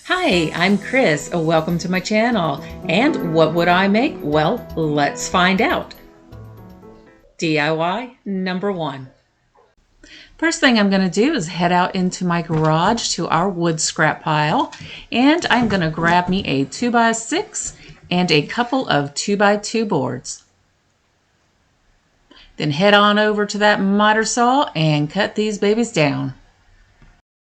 Hi, I'm Chris. Welcome to my channel. And what would I make? Well, let's find out. DIY number 1. First thing I'm going to do is head out into my garage to our wood scrap pile, and I'm going to grab me a 2x6 and a couple of 2x2 boards. Then head on over to that miter saw and cut these babies down.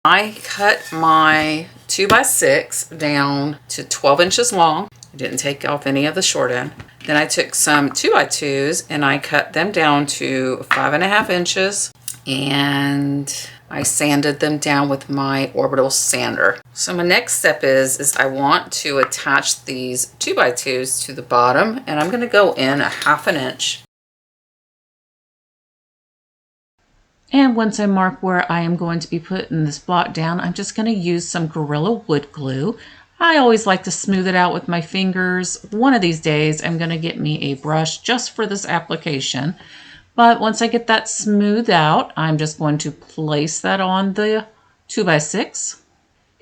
I cut my 2x6 down to 12 inches long. I didn't take off any of the short end. Then I took some 2x2s and I cut them down to 5.5 inches, and I sanded them down with my orbital sander. So my next step is I want to attach these 2x2s to the bottom, and I'm going to go in 1/2 inch. And once I mark where I am going to be putting this block down, I'm just going to use some Gorilla wood glue. I always like to smooth it out with my fingers. One of these days I'm going to get me a brush just for this application. But once I get that smoothed out, I'm just going to place that on the 2x6.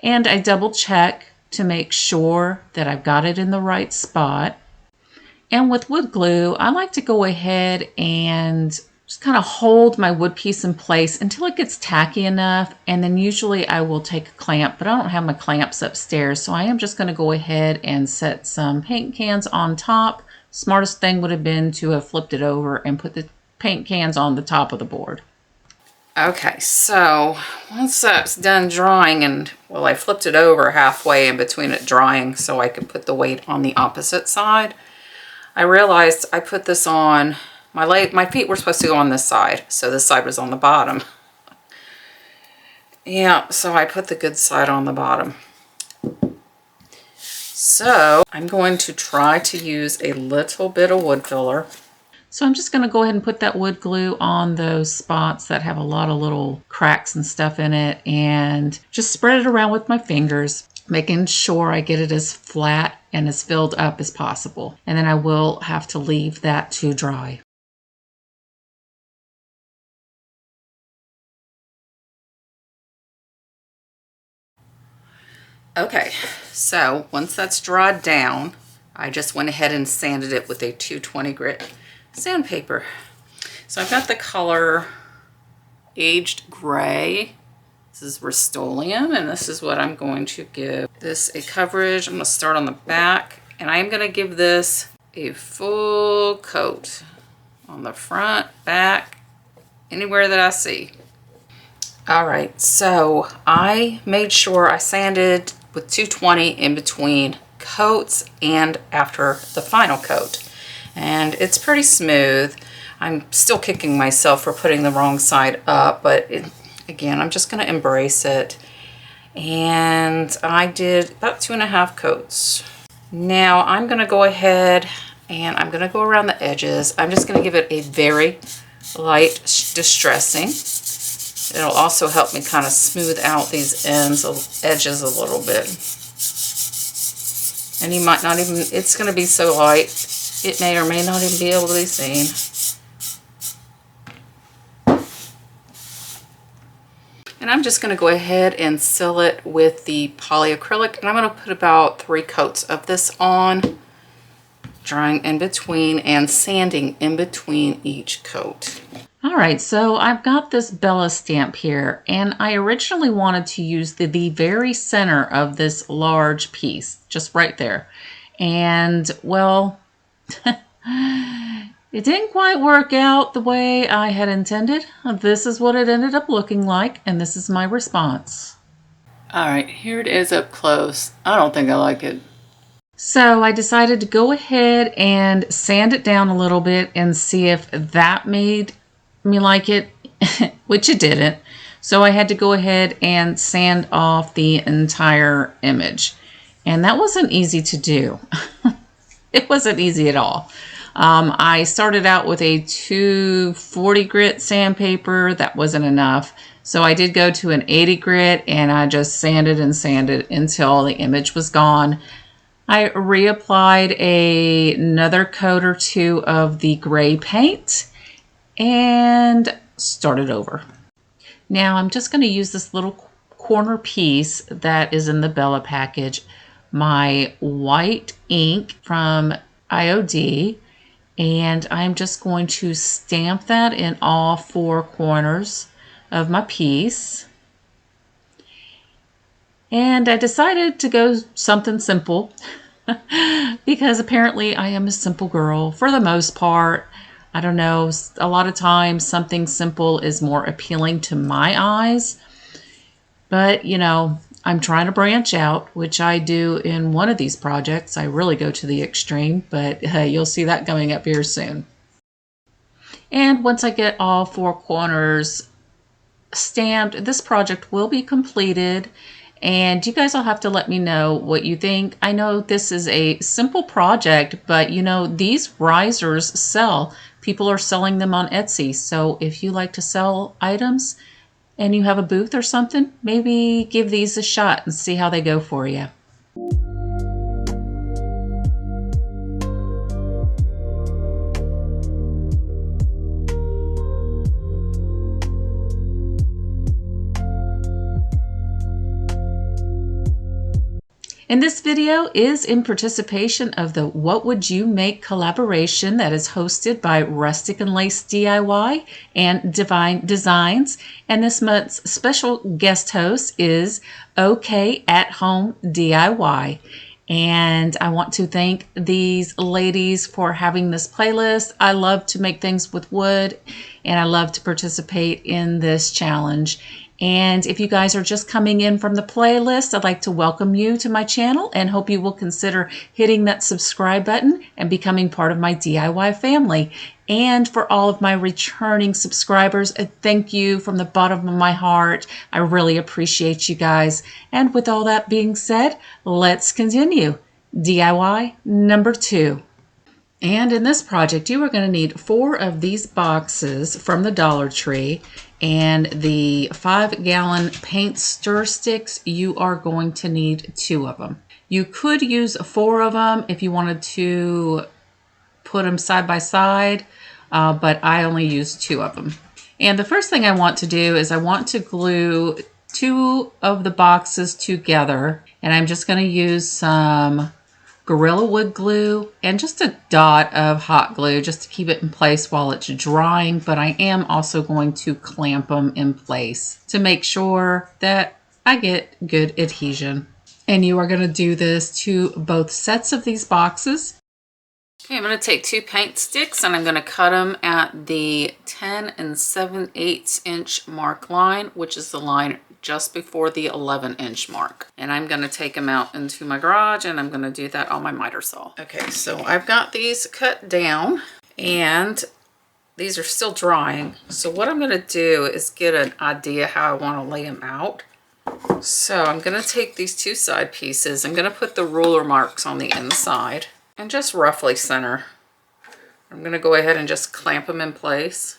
And I double check to make sure that I've got it in the right spot. And with wood glue, I like to go ahead and just kind of hold my wood piece in place until it gets tacky enough, and then usually I will take a clamp, but I don't have my clamps upstairs, so I am just going to go ahead and set some paint cans on top. Smartest thing would have been to have flipped it over and put the paint cans on the top of the board. Okay, so once that's done drying, and well, I flipped it over halfway in between it drying so I could put the weight on the opposite side, I realized I put this on. My feet were supposed to go on this side, so this side was on the bottom. Yeah, so I put the good side on the bottom. So I'm going to try to use a little bit of wood filler. So I'm just going to go ahead and put that wood glue on those spots that have a lot of little cracks and stuff in it, and just spread it around with my fingers, making sure I get it as flat and as filled up as possible. And then I will have to leave that to dry. Okay, so once that's dried down, I just went ahead and sanded it with a 220 grit sandpaper. So I've got the color Aged Gray. This is Rust-Oleum, and this is what I'm going to give this a coverage. I'm going to start on the back, and I'm going to give this a full coat on the front, back, anywhere that I see. All right, so I made sure I sanded with 220 in between coats and after the final coat. And it's pretty smooth. I'm still kicking myself for putting the wrong side up, but again, I'm just gonna embrace it. And I did about 2.5 coats. Now I'm gonna go ahead and I'm gonna go around the edges. I'm just gonna give it a very light distressing. It'll also help me kind of smooth out these edges a little bit. And you might not even, it's going to be so light, it may or may not even be able to be seen. And I'm just going to go ahead and seal it with the polyacrylic. And I'm going to put about 3 coats of this on, drying in between and sanding in between each coat. All right, so I've got this Bella stamp here, and I originally wanted to use the very center of this large piece, just right there. And, well, it didn't quite work out the way I had intended. This is what it ended up looking like, and this is my response. All right, here it is up close. I don't think I like it. So I decided to go ahead and sand it down a little bit and see if that made me like it, which it didn't. So I had to go ahead and sand off the entire image, and that wasn't easy to do. It wasn't easy at all. I started out with a 240 grit sandpaper. That wasn't enough, so I did go to an 80 grit, and I just sanded and sanded until the image was gone. I reapplied another coat or 2 of the gray paint and started over. Now I'm just going to use this little corner piece that is in the Bella package, my white ink from IOD, and I'm just going to stamp that in all four corners of my piece. And I decided to go something simple because apparently I am a simple girl for the most part. I don't know, a lot of times something simple is more appealing to my eyes. But, you know, I'm trying to branch out, which I do in one of these projects. I really go to the extreme, but you'll see that coming up here soon. And once I get all four corners stamped, this project will be completed. And you guys will have to let me know what you think. I know this is a simple project, but you know, these risers sell. People are selling them on Etsy. So if you like to sell items and you have a booth or something, maybe give these a shot and see how they go for you. And this video is in participation of the What Would You Make collaboration that is hosted by Rustic and Lace DIY and Divine Designs. And this month's special guest host is OK at Home DIY. And I want to thank these ladies for having this playlist. I love to make things with wood, and I love to participate in this challenge. And if you guys are just coming in from the playlist, I'd like to welcome you to my channel and hope you will consider hitting that subscribe button and becoming part of my DIY family. And for all of my returning subscribers, thank you from the bottom of my heart. I really appreciate you guys. And with all that being said, let's continue. DIY number 2. And in this project, you are going to need 4 of these boxes from the Dollar Tree. And the 5-gallon paint stir sticks, you are going to need 2 of them. You could use 4 of them if you wanted to put them side by side, but I only use 2 of them. And the first thing I want to do is I want to glue 2 of the boxes together. And I'm just going to use some Gorilla Wood glue and just a dot of hot glue just to keep it in place while it's drying, but I am also going to clamp them in place to make sure that I get good adhesion. And you are going to do this to both sets of these boxes. Okay, I'm going to take 2 paint sticks and I'm going to cut them at the 10 7/8 inch mark line, which is the line just before the 11-inch mark. And I'm going to take them out into my garage and I'm going to do that on my miter saw. Okay, so I've got these cut down and these are still drying. So what I'm going to do is get an idea how I want to lay them out. So I'm going to take these 2 side pieces. I'm going to put the ruler marks on the inside and just roughly center. I'm going to go ahead and just clamp them in place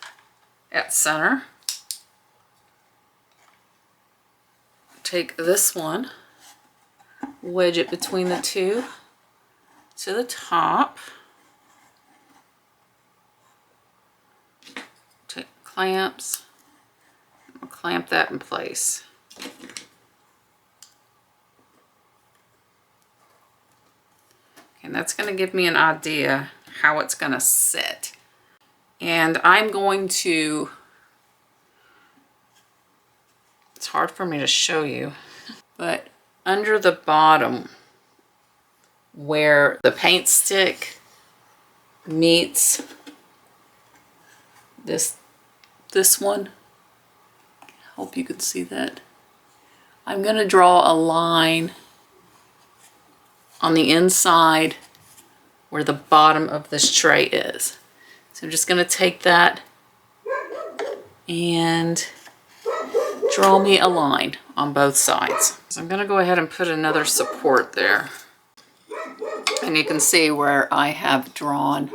at center. Take this one, wedge it between the 2 to the top. Take clamps, I'll clamp that in place. And that's going to give me an idea how it's going to sit. And I'm going to, it's hard for me to show you, but under the bottom where the paint stick meets this one, I hope you can see that. I'm going to draw a line on the inside where the bottom of this tray is. So I'm just going to take that and draw me a line on both sides. So I'm going to go ahead and put another support there. And you can see where I have drawn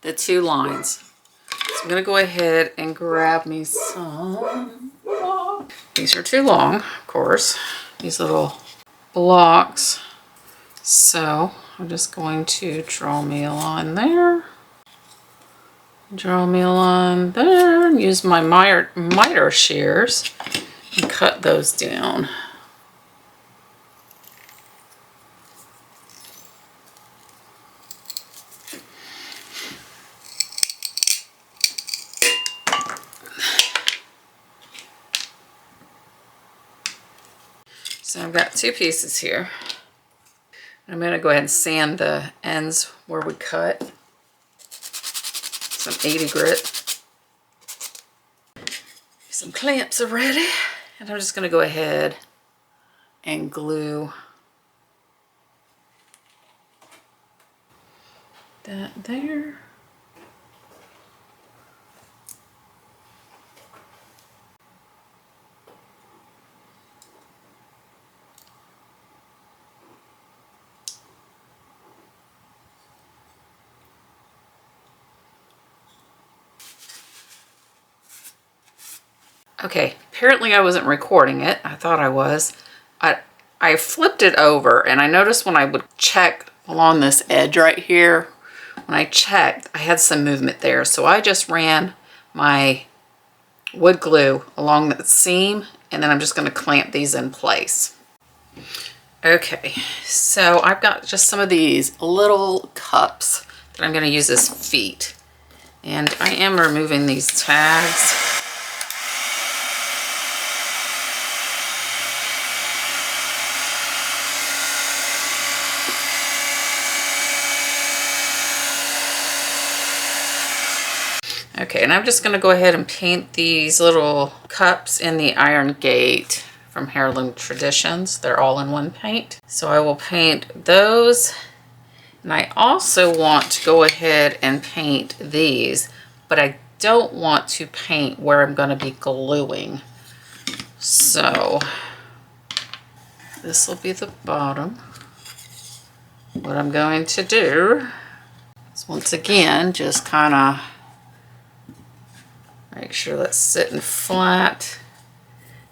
the 2 lines. So I'm going to go ahead and grab me some. These are too long, of course, these little blocks. So I'm just going to draw me a line there. Draw me a line there and use my miter shears and cut those down. So I've got 2 pieces here. I'm going to go ahead and sand the ends where we cut. Some 80 grit. Some clamps are ready. And I'm just going to go ahead and glue that there. Okay, apparently I wasn't recording it. I thought I was. I flipped it over and I noticed when I would check along this edge right here, when I checked, I had some movement there. So I just ran my wood glue along that seam and then I'm just going to clamp these in place. Okay, so I've got just some of these little cups that I'm going to use as feet. And I am removing these tags. Okay, and I'm just going to go ahead and paint these little cups in the Iron Gate from Heirloom Traditions. They're all in one paint. So I will paint those. And I also want to go ahead and paint these, but I don't want to paint where I'm going to be gluing. So this will be the bottom. What I'm going to do is once again just kind of make sure that's sitting flat.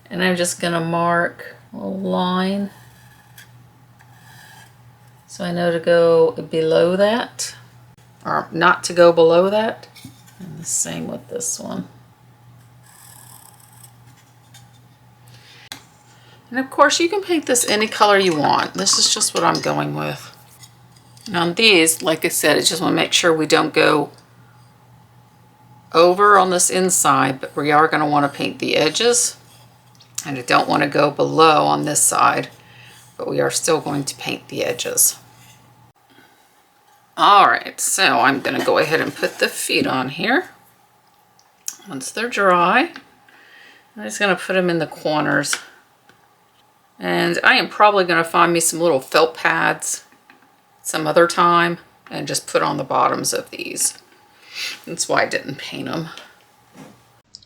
And I'm just going to mark a line so I know to go below that, or not to go below that. And the same with this one. And of course you can paint this any color you want. This is just what I'm going with. And on these, like I said, I just want to make sure we don't go over on this inside, but we are going to want to paint the edges. And I don't want to go below on this side, but we are still going to paint the edges. All right, so I'm going to go ahead and put the feet on here. Once they're dry, I'm just going to put them in the corners. And I am probably going to find me some little felt pads some other time and just put on the bottoms of these. That's why I didn't paint them.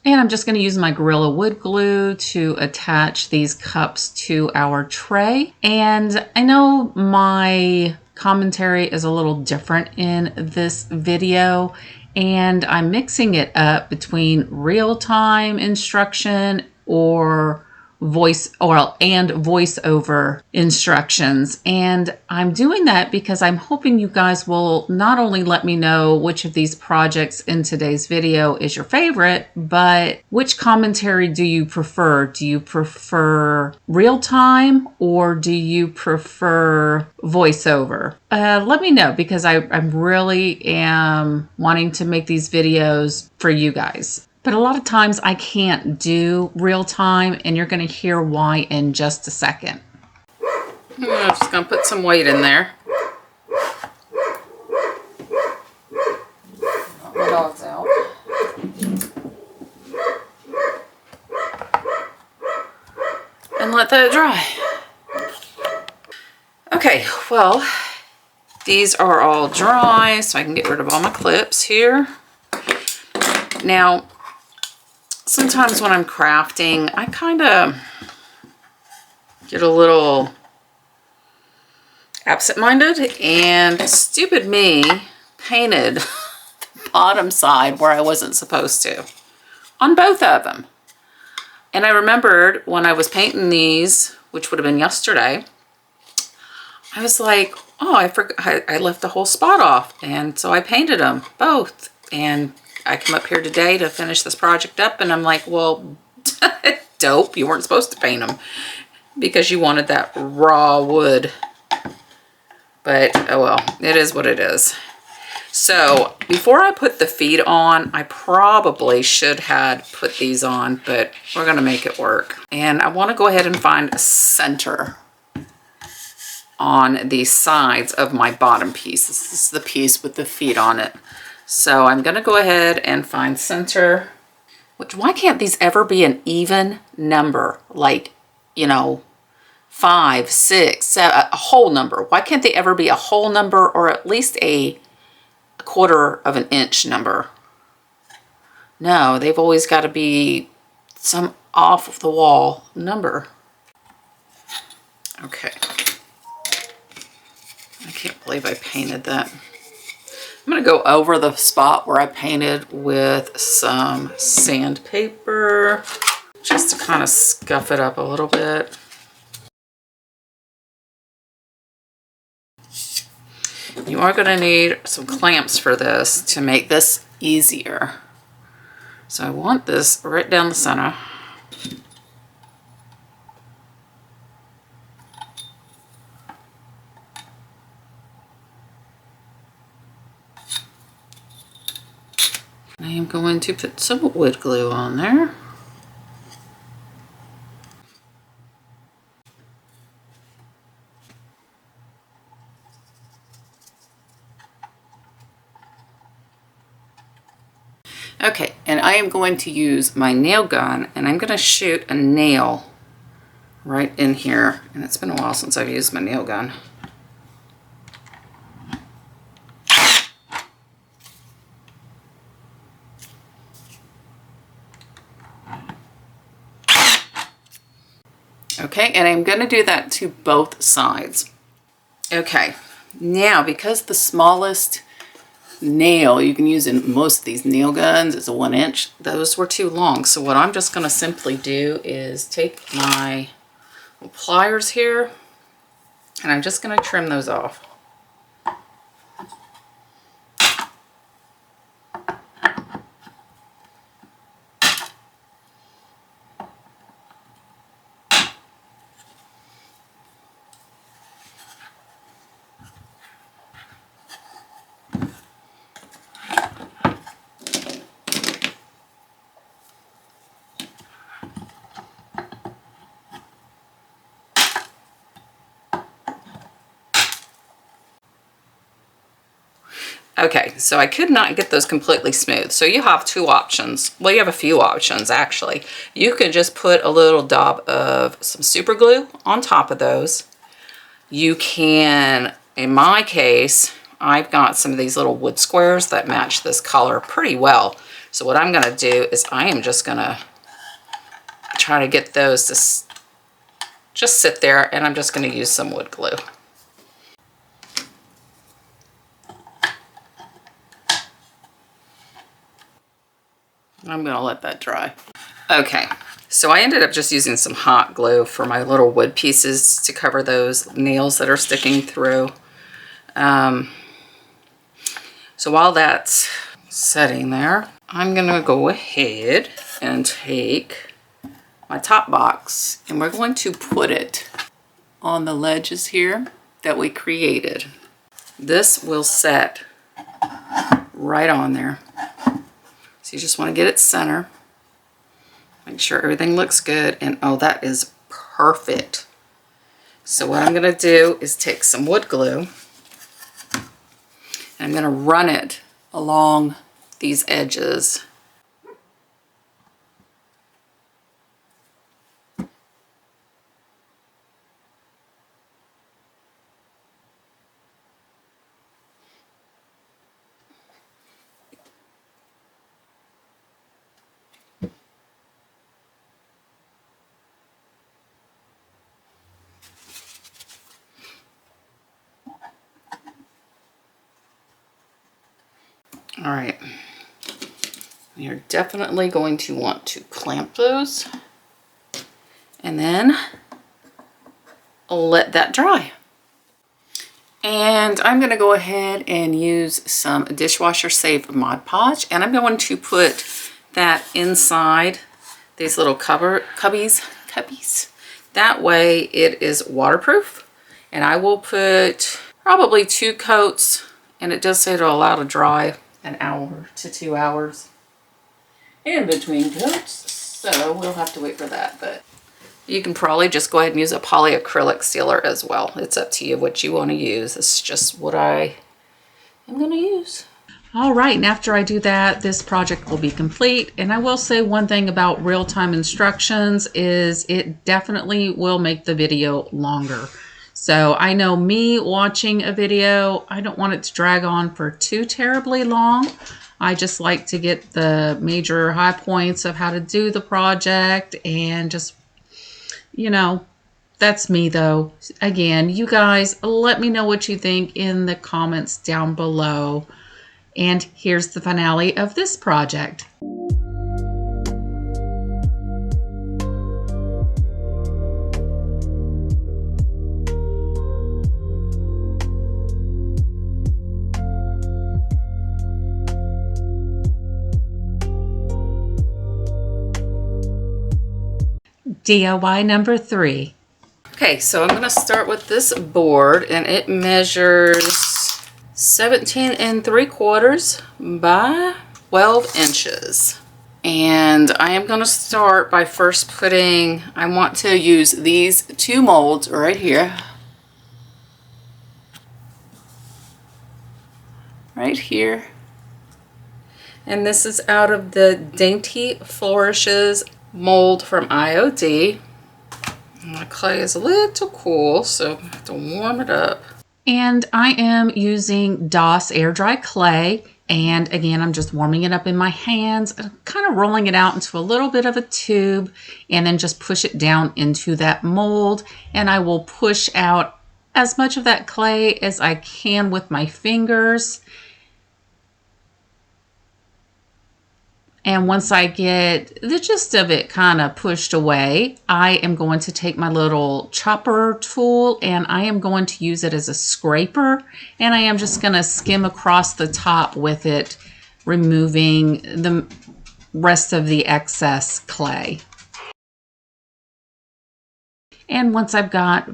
And I'm just going to use my Gorilla Wood Glue to attach these cups to our tray. And I know my commentary is a little different in this video, and I'm mixing it up between real-time instruction or voiceover instructions. And I'm doing that because I'm hoping you guys will not only let me know which of these projects in today's video is your favorite, but which commentary do you prefer? Do you prefer real time or do you prefer voiceover? Let me know, because I really am wanting to make these videos for you guys. But a lot of times I can't do real time, and you're going to hear why in just a second. I'm just going to put some weight in there. Let my dogs out. And let that dry. Okay, well, these are all dry, so I can get rid of all my clips here. Now, sometimes when I'm crafting, I kind of get a little absent-minded, and stupid me painted the bottom side where I wasn't supposed to on both of them. And I remembered when I was painting these, which would have been yesterday, I was like, oh, I forgot, I left the whole spot off. And so I painted them both. And I come up here today to finish this project up, and I'm like, well, dope. You weren't supposed to paint them because you wanted that raw wood. But, oh well, it is what it is. So, before I put the feet on, I probably should have put these on, but we're going to make it work. And I want to go ahead and find a center on the sides of my bottom piece. This is the piece with the feet on it. So, I'm going to go ahead and find center. Which, why can't these ever be an even number? Like, you know, 5, 6, 7, a whole number. Why can't they ever be a whole number or at least a quarter of an inch number? No, they've always got to be some off of the wall number. Okay. I can't believe I painted that. I'm going to go over the spot where I painted with some sandpaper just to kind of scuff it up a little bit. You are going to need some clamps for this to make this easier. So I want this right down the center. I am going to put some wood glue on there. Okay, and I am going to use my nail gun and I'm going to shoot a nail right in here. And it's been a while since I've used my nail gun. Okay, and I'm going to do that to both sides. Okay, now because the smallest nail you can use in most of these nail guns is a 1 inch, those were too long. So what I'm just going to simply do is take my pliers here and I'm just going to trim those off. Okay, so I could not get those completely smooth. So you have two options. Well, you have a few options actually. You can just put a little dab of some super glue on top of those. You can, in my case, I've got some of these little wood squares that match this color pretty well. So what I'm gonna do is I am just gonna try to get those to just sit there, and I'm just gonna use some wood glue. I'm gonna let that dry. Okay, so I ended up just using some hot glue for my little wood pieces to cover those nails that are sticking through. So while that's setting there, I'm gonna go ahead and take my top box and we're going to put it on the ledges here that we created. This will set right on there. So you just want to get it center, make sure everything looks good, and oh, that is perfect. So what I'm going to do is take some wood glue and I'm going to run it along these edges. All right, you're definitely going to want to clamp those and then let that dry. And I'm going to go ahead and use some dishwasher safe Mod Podge, and I'm going to put that inside these little cubbies. That way it is waterproof. And I will put probably 2 coats, and it does say it'll allow to dry an hour to 2 hours in between coats. So we'll have to wait for that, but you can probably just go ahead and use a polyacrylic sealer as well. It's up to you what you want to use. It's just what I am going to use. All right, and after I do that, this project will be complete. And I will say one thing about real-time instructions is it definitely will make the video longer. So I know me watching a video, I don't want it to drag on for too terribly long. I just like to get the major high points of how to do the project, and just, you know, that's me though. Again, you guys, let me know what you think in the comments down below. And here's the finale of this project. DIY number 3. Okay, so I'm going to start with this board, and it measures 17 3/4 by 12 inches. And I am going to start by first putting, I want to use these 2 molds right here. Right here. And this is out of the Dainty Flourishes mold from IOD. My clay is a little cool, so I have to warm it up. And I am using DOS air dry clay. And again, I'm just warming it up in my hands, kind of rolling it out into a little bit of a tube, and then just push it down into that mold. And I will push out as much of that clay as I can with my fingers. And once I get the gist of it kind of pushed away, I am going to take my little chopper tool, and I am going to use it as a scraper. And I am just going to skim across the top with it, removing the rest of the excess clay. And once I've got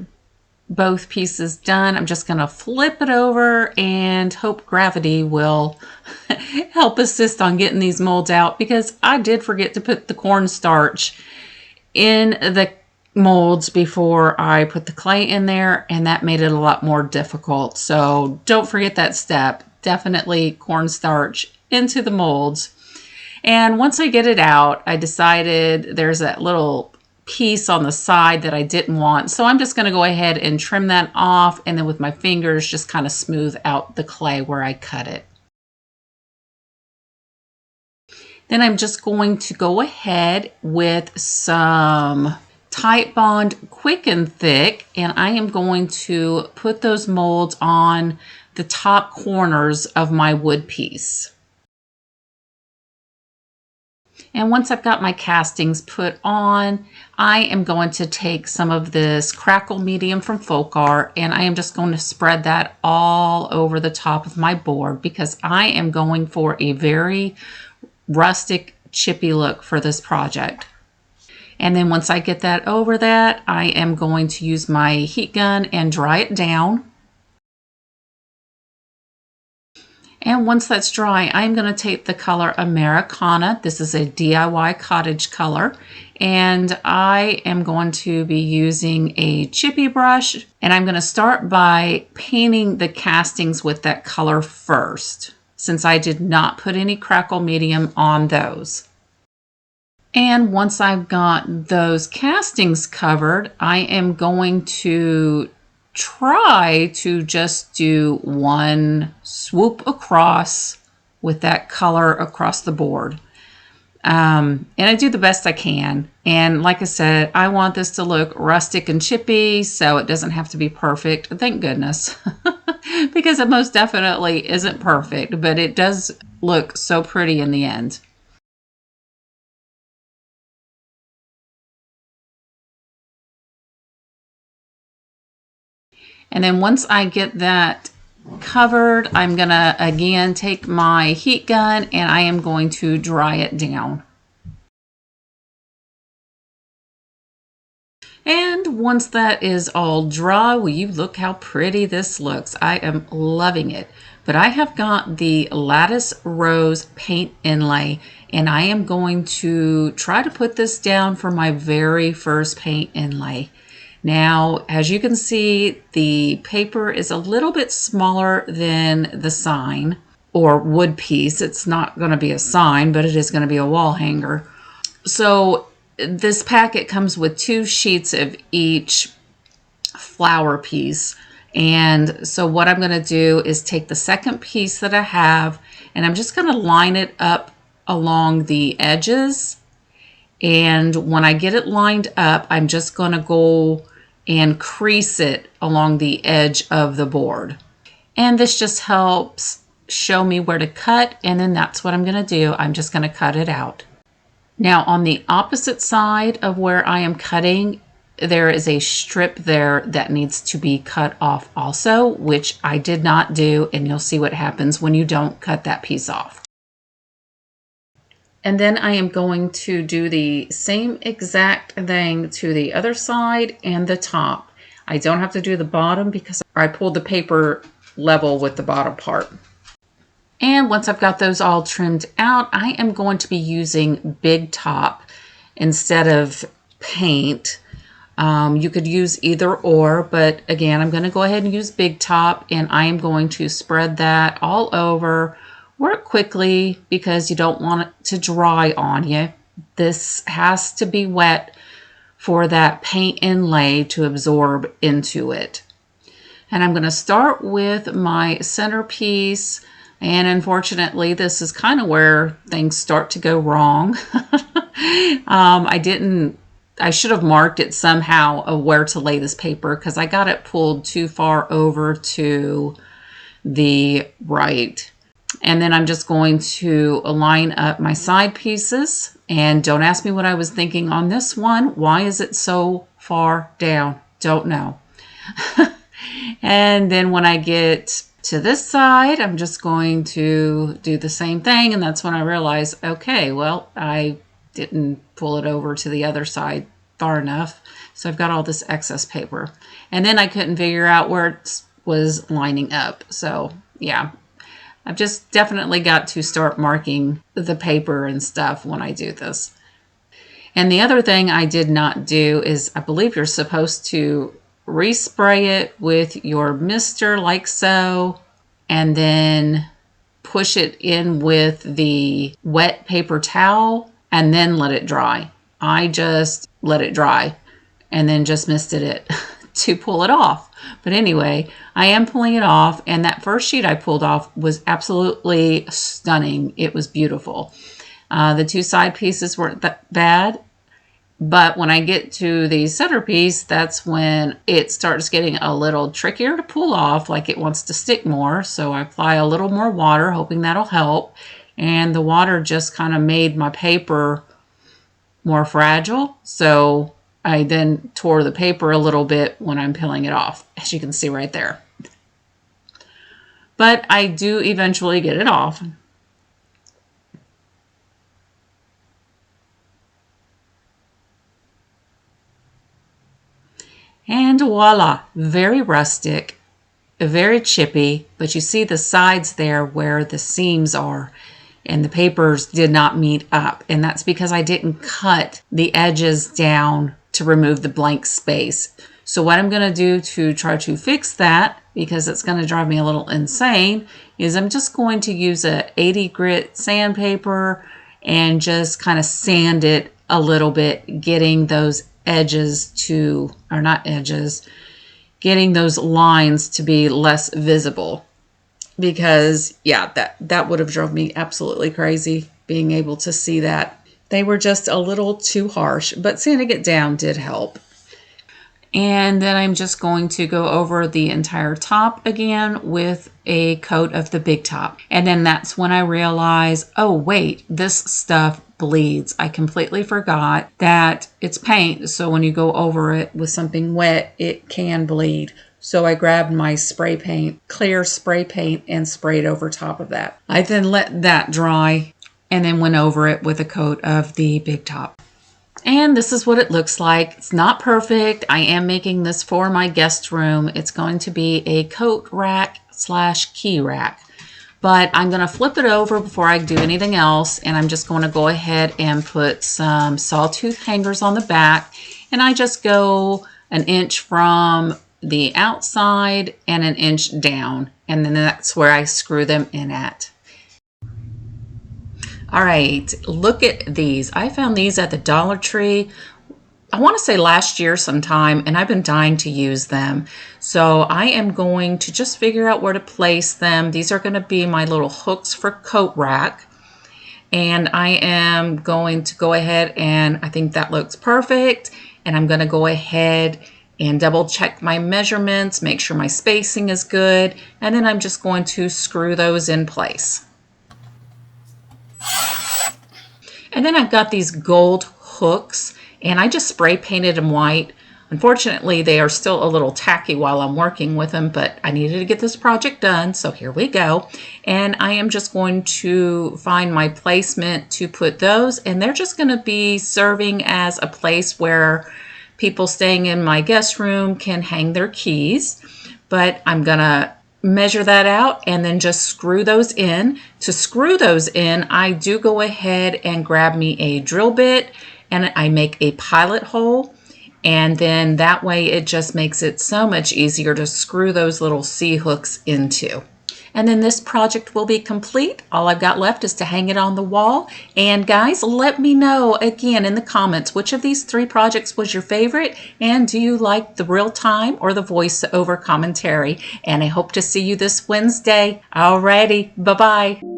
both pieces done, I'm just going to flip it over and hope gravity will help assist on getting these molds out, because I did forget to put the cornstarch in the molds before I put the clay in there, and that made it a lot more difficult. So don't forget that step. Definitely cornstarch into the molds. And once I get it out, I decided there's that little piece on the side that I didn't want. So I'm just going to go ahead and trim that off, and then with my fingers just kind of smooth out the clay where I cut it. Then I'm just going to go ahead with some Titebond Quick and Thick, and I am going to put those molds on the top corners of my wood piece. And once I've got my castings put on, I am going to take some of this crackle medium from Folk Art, and I am just going to spread that all over the top of my board, because I am going for a very rustic, chippy look for this project. And then once I get that over that, I am going to use my heat gun and dry it down. And once that's dry, I'm going to take the color Ameraucana. This is a DIY cottage color. And I am going to be using a chippy brush. And I'm going to start by painting the castings with that color first, since I did not put any crackle medium on those. And once I've got those castings covered, I am going to try to just do one swoop across with that color across the board. And I do the best I can. And like I said, I want this to look rustic and chippy, so it doesn't have to be perfect. Thank goodness. Because it most definitely isn't perfect, but it does look so pretty in the end. And then once I get that covered, I'm going to again take my heat gun and I am going to dry it down. And once that is all dry, will you look how pretty this looks? I am loving it. But I have got the Latice Rose paint inlay, and I am going to try to put this down for my very first paint inlay. Now, as you can see, the paper is a little bit smaller than the sign or wood piece. It's not going to be a sign, but it is going to be a wall hanger. So this packet comes with 2 sheets of each flower piece. And so what I'm going to do is take the second piece that I have, and I'm just going to line it up along the edges. And when I get it lined up, I'm just going to go and crease it along the edge of the board. And this just helps show me where to cut, and then that's what I'm going to do. I'm just going to cut it out. Now on the opposite side of where I am cutting, there is a strip there that needs to be cut off also, which I did not do, and you'll see what happens when you don't cut that piece off. And then I am going to do the same exact thing to the other side and the top. I don't have to do the bottom because I pulled the paper level with the bottom part. And once I've got those all trimmed out, I am going to be using Big Top instead of paint. You could use either or, but again, I'm going to go ahead and use Big Top, and I am going to spread that all over. Work quickly because you don't want it to dry on you. This has to be wet for that paint inlay to absorb into it. And I'm going to start with my centerpiece. And unfortunately, this is kind of where things start to go wrong. I should have marked it somehow of where to lay this paper because I got it pulled too far over to the right. And then I'm just going to line up my side pieces. And don't ask me what I was thinking on this one. Why is it so far down? Don't know. And then when I get to this side, I'm just going to do the same thing. And that's when I realize, okay, well, I didn't pull it over to the other side far enough. So I've got all this excess paper. And then I couldn't figure out where it was lining up. So yeah, I've just definitely got to start marking the paper and stuff when I do this. And the other thing I did not do is I believe you're supposed to respray it with your mister like so, and then push it in with the wet paper towel and then let it dry. I just let it dry and then just misted it to pull it off. But anyway, I am pulling it off, and that first sheet I pulled off was absolutely stunning. It was beautiful. The 2 side pieces weren't that bad, but when I get to the centerpiece, that's when it starts getting a little trickier to pull off, like it wants to stick more. So I apply a little more water, hoping that'll help. And the water just kind of made my paper more fragile. So I then tore the paper a little bit when I'm peeling it off, as you can see right there. But I do eventually get it off. And voila, very rustic, very chippy, but you see the sides there where the seams are, and the papers did not meet up. And that's because I didn't cut the edges down to remove the blank space. So what I'm going to do to try to fix that, because it's going to drive me a little insane, is I'm just going to use a 80 grit sandpaper and just kind of sand it a little bit, getting those edges to, or not edges, getting those lines to be less visible. Because yeah, that would have drove me absolutely crazy, being able to see that. They were just a little too harsh, but sanding it down did help. And then I'm just going to go over the entire top again with a coat of the Big Top. And then that's when I realize, oh wait, this stuff bleeds. I completely forgot that it's paint, so when you go over it with something wet, it can bleed. So I grabbed my spray paint, clear spray paint, and sprayed over top of that. I then let that dry and then went over it with a coat of the Big Top. And this is what it looks like. It's not perfect. I am making this for my guest room. It's going to be a coat rack / key rack. But I'm going to flip it over before I do anything else. And I'm just going to go ahead and put some sawtooth hangers on the back. And I just go an inch from the outside and an inch down. And then that's where I screw them in at. All right, look at these. I found these at the Dollar Tree, I want to say last year sometime, and I've been dying to use them. So I am going to just figure out where to place them. These are going to be my little hooks for coat rack. And I am going to go ahead, and I think that looks perfect. And I'm going to go ahead and double check my measurements, make sure my spacing is good. And then I'm just going to screw those in place. And then I've got these gold hooks, and I just spray painted them white. Unfortunately, they are still a little tacky while I'm working with them, but I needed to get this project done, so here we go. And I am just going to find my placement to put those, and they're just going to be serving as a place where people staying in my guest room can hang their keys. But I'm going to measure that out and then just screw those in. To screw those in, I do go ahead and grab me a drill bit and I make a pilot hole, and then that way it just makes it so much easier to screw those little C hooks into. And then this project will be complete. All I've got left is to hang it on the wall. And guys, let me know again in the comments which of these 3 projects was your favorite, and do you like the real time or the voice over commentary? And I hope to see you this Wednesday. Alrighty, bye-bye.